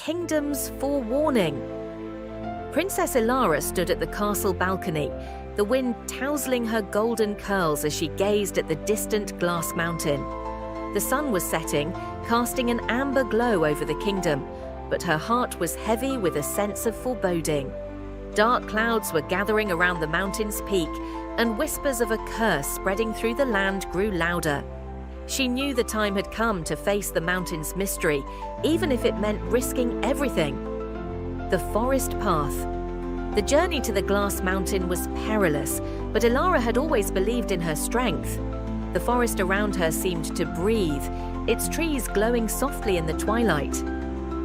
kingdom's forewarning. Princess Elara stood at the castle balcony, the wind tousling her golden curls as she gazed at the distant glass mountain. The sun was setting, casting an amber glow over the kingdom, but her heart was heavy with a sense of foreboding. Dark clouds were gathering around the mountain's peak, and whispers of a curse spreading through the land grew louder. She knew the time had come to face the mountain's mystery, even if it meant risking everything. The forest path. The journey to the glass mountain was perilous, but Elara had always believed in her strength. The forest around her seemed to breathe, its trees glowing softly in the twilight.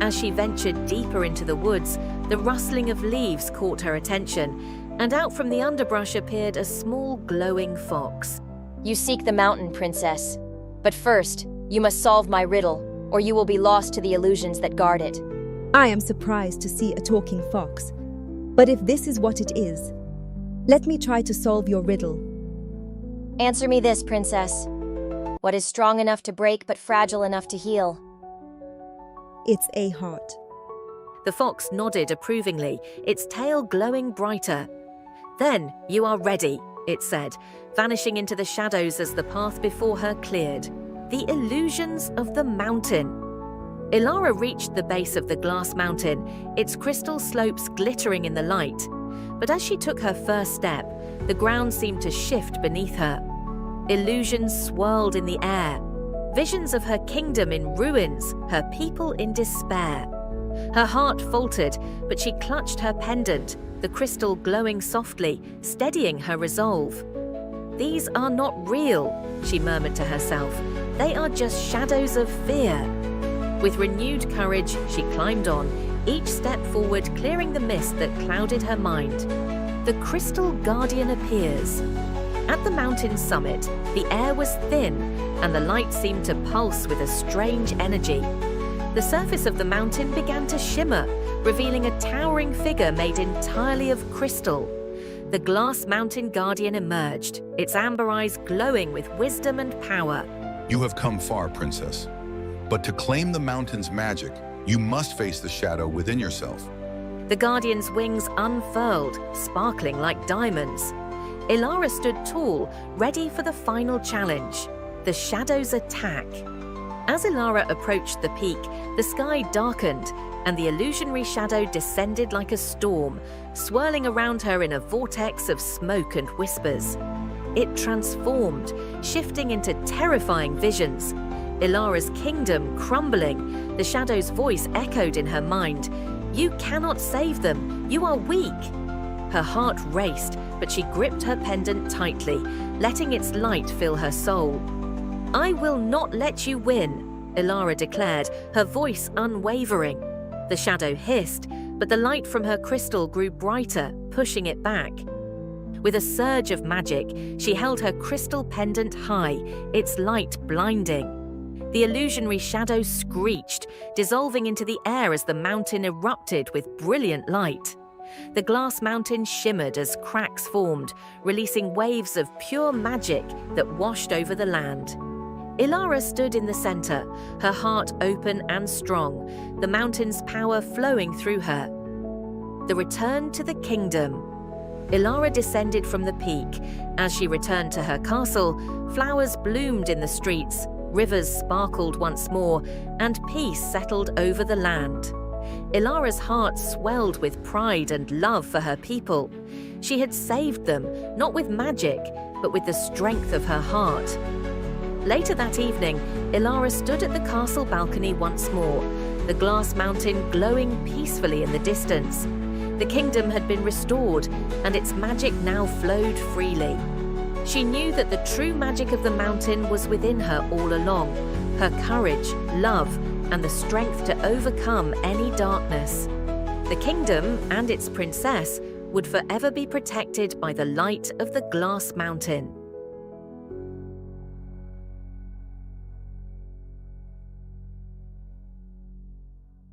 As she ventured deeper into the woods, the rustling of leaves caught her attention, and out from the underbrush appeared a small glowing fox. You seek the mountain, princess. But first, you must solve my riddle, or you will be lost to the illusions that guard it. I am surprised to see a talking fox. But if this is what it is, let me try to solve your riddle. Answer me this, princess. What is strong enough to break but fragile enough to heal? It's a heart. The fox nodded approvingly, its tail glowing brighter. Then, you are ready, it said, vanishing into the shadows as the path before her cleared. The illusions of the mountain. Elara reached the base of the glass mountain, its crystal slopes glittering in the light. But as she took her first step, the ground seemed to shift beneath her. Illusions swirled in the air. Visions of her kingdom in ruins, her people in despair. Her heart faltered, but she clutched her pendant, the crystal glowing softly, steadying her resolve. These are not real, she murmured to herself. They are just shadows of fear. With renewed courage, she climbed on, each step forward clearing the mist that clouded her mind. The crystal guardian appears. At the mountain's summit, the air was thin, and the light seemed to pulse with a strange energy. The surface of the mountain began to shimmer, revealing a towering figure made entirely of crystal. The glass mountain guardian emerged, its amber eyes glowing with wisdom and power. You have come far, princess. But to claim the mountain's magic, you must face the shadow within yourself. The guardian's wings unfurled, sparkling like diamonds. Elara stood tall, ready for the final challenge, the shadow's attack. As Elara approached the peak, the sky darkened, and the illusionary shadow descended like a storm, swirling around her in a vortex of smoke and whispers. It transformed, shifting into terrifying visions. Elara's kingdom crumbling, the shadow's voice echoed in her mind. You cannot save them, you are weak. Her heart raced, but she gripped her pendant tightly, letting its light fill her soul. I will not let you win, Elara declared, her voice unwavering. The shadow hissed, but the light from her crystal grew brighter, pushing it back. With a surge of magic, she held her crystal pendant high, its light blinding. The illusionary shadow screeched, dissolving into the air as the mountain erupted with brilliant light. The glass mountain shimmered as cracks formed, releasing waves of pure magic that washed over the land. Elara stood in the center, her heart open and strong, the mountain's power flowing through her. The return to the kingdom. Elara descended from the peak. As she returned to her castle, flowers bloomed in the streets, rivers sparkled once more, and peace settled over the land. Elara's heart swelled with pride and love for her people. She had saved them, not with magic, but with the strength of her heart. Later that evening, Elara stood at the castle balcony once more, the glass mountain glowing peacefully in the distance. The kingdom had been restored, and its magic now flowed freely. She knew that the true magic of the mountain was within her all along, her courage, love, and the strength to overcome any darkness. The kingdom and its princess would forever be protected by the light of the glass mountain.